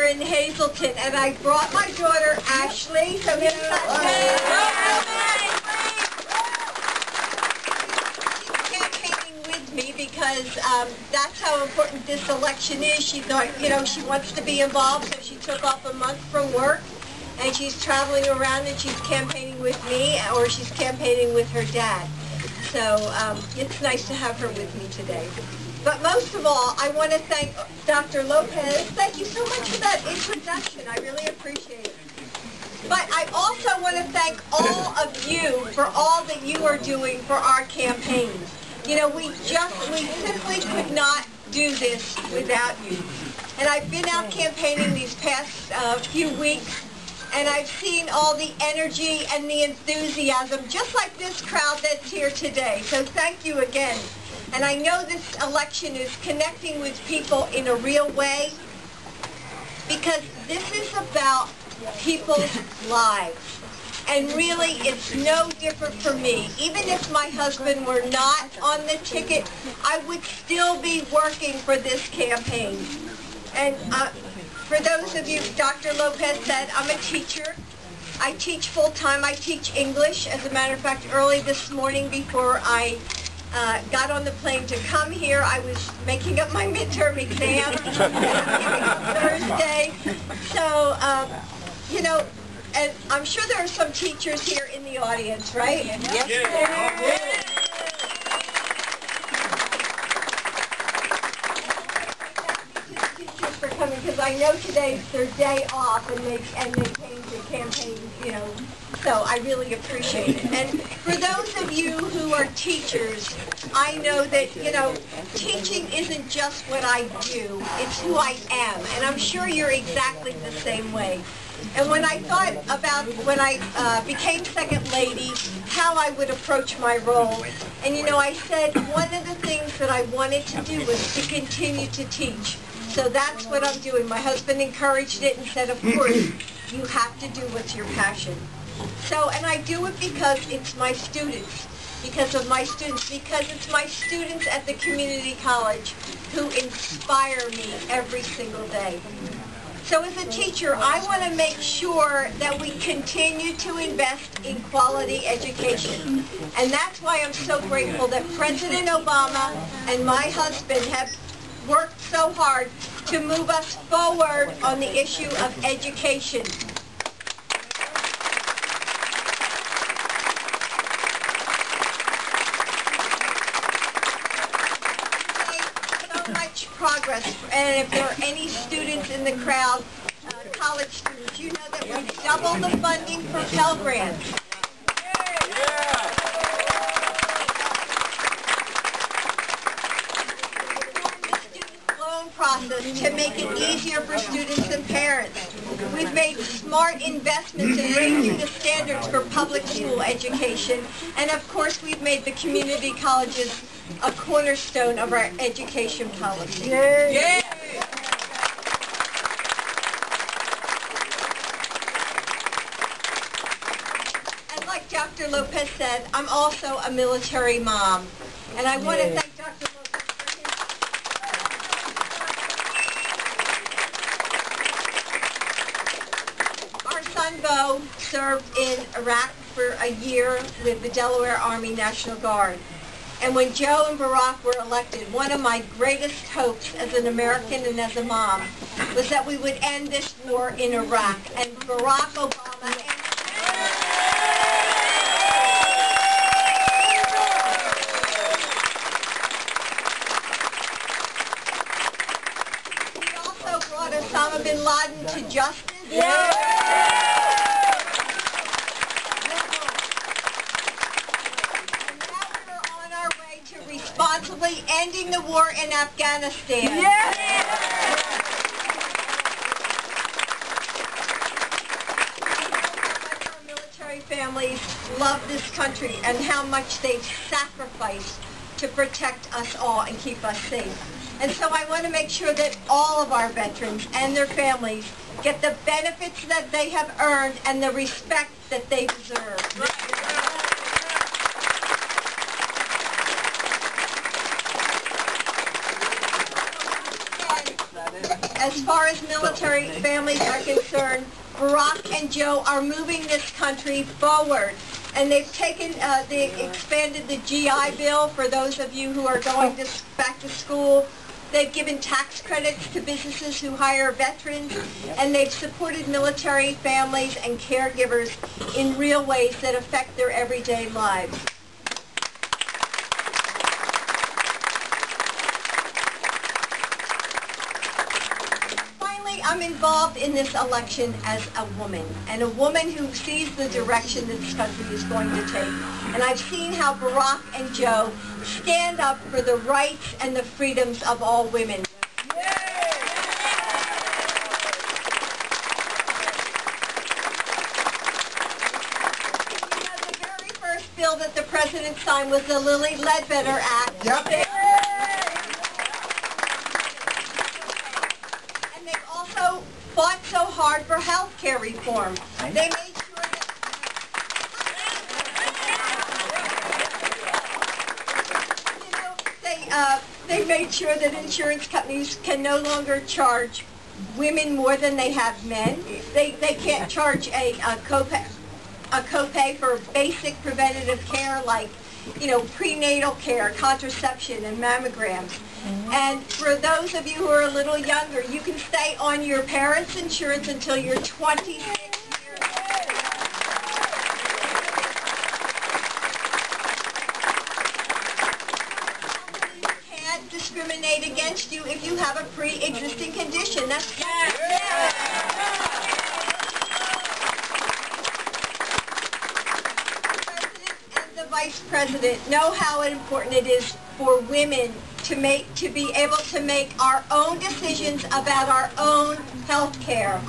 in Hazleton, and I brought my daughter Ashley. So here's She's campaigning with me because that's how important this election is. She thought, she wants to be involved, so she took off a month from work, and she's traveling around and she's campaigning with me, or she's campaigning with her dad. So it's nice to have her with me today. But most of all, I want to thank Dr. Lopez. Thank you so much for that introduction. I really appreciate it. But I also want to thank all of you for all that you are doing for our campaign. We simply could not do this without you. And I've been out campaigning these past few weeks, and I've seen all the energy and the enthusiasm, just like this crowd that's here today. So thank you again. And I know this election is connecting with people in a real way, because this is about people's lives. And really, it's no different for me. Even if my husband were not on the ticket, I would still be working for this campaign. And for those of you, Dr. Lopez said, I'm a teacher. I teach full-time. I teach English. As a matter of fact, early this morning before I got on the plane to come here, I was making up my midterm exam Thursday. So, and I'm sure there are some teachers here in the audience, right? Yes. Yeah. For coming, because I know today's their day off, and they came to campaign, so I really appreciate it. And for those of you who are teachers, I know that, teaching isn't just what I do, it's who I am, and I'm sure you're exactly the same way. And when I thought about, when I became second lady, how I would approach my role, and I said one of the things that I wanted to do was to continue to teach. So that's what I'm doing. My husband encouraged it and said, of course, you have to do what's your passion. So, and I do it because it's my students, because it's my students at the community college who inspire me every single day. So as a teacher, I want to make sure that we continue to invest in quality education. And that's why I'm so grateful that President Obama and my husband have worked so hard to move us forward on the issue of education. So much progress, and if there are any students in the crowd, college students, you know that we've doubled the funding for Pell Grants. Process to make it easier for students and parents. We've made smart investments in raising the standards for public school education, and of course we've made the community colleges a cornerstone of our education policy. Yay. Yay. And like Dr. Lopez said, I'm also a military mom, and I want to thank Dr. Bo served in Iraq for a year with the Delaware Army National Guard. And when Joe and Barack were elected, one of my greatest hopes as an American and as a mom was that we would end this war in Iraq. And Barack Obama he also brought Osama bin Laden to justice. Yeah. Responsibly ending the war in Afghanistan. Yeah. Our military families love this country and how much they've sacrificed to protect us all and keep us safe. And so I want to make sure that all of our veterans and their families get the benefits that they have earned and the respect that they deserve. as far as military families are concerned, Barack and Joe are moving this country forward. And they've taken, they expanded the GI Bill for those of you who are going back to school. They've given tax credits to businesses who hire veterans, and they've supported military families and caregivers in real ways that affect their everyday lives. I'm involved in this election as a woman, and a woman who sees the direction that this country is going to take. And I've seen how Barack and Joe stand up for the rights and the freedoms of all women. You know, the very first bill that the president signed was the Lilly Ledbetter Act. Yep. Fought so hard for health care reform. They made sure that, they made sure that insurance companies can no longer charge women more than they have men. They can't charge a copay for basic preventative care like, you know, prenatal care, contraception, and mammograms. And for those of you who are a little younger, you can stay on your parents' insurance until you're 26 years old. Companies can't discriminate against you if you have a pre-existing condition. That's Vice President know how important it is for women to be able to make our own decisions about our own health care.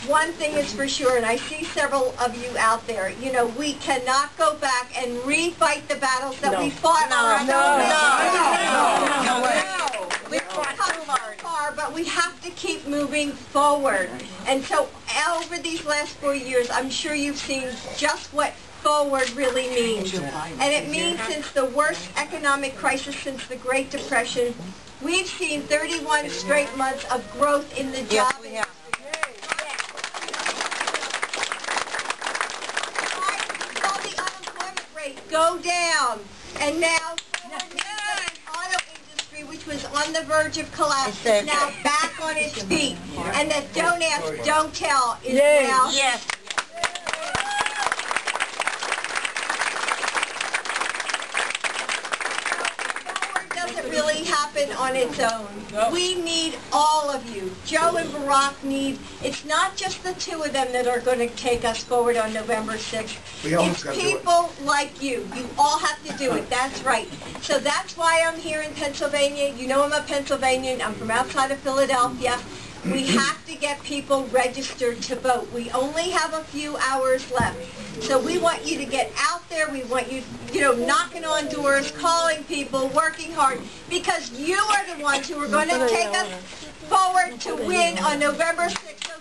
One thing is for sure, and I see several of you out there, you know, we cannot go back and refight the battles that we fought on our own. We've come far, but we have to keep moving forward. And so over these last 4 years, I'm sure you've seen just what forward really means. And it means since the worst economic crisis since the Great Depression, we've seen 31 straight months of growth in the job industry. The unemployment rate go down, and now which was on the verge of collapse, is now back on its feet. And that don't ask, don't tell is now. Yes. Forward doesn't really happen on its own. We need all of you. Joe and Barack need, it's not just the two of them that are going to take us forward on November 6th. It's people like you. You all have to do it. That's right. So that's why I'm here in Pennsylvania. You know I'm a Pennsylvanian. I'm from outside of Philadelphia. We have to get people registered to vote. We only have a few hours left. So we want you to get out there. We want you, knocking on doors, calling people, working hard, because you are the ones who are going to take us forward to win on November 6th. So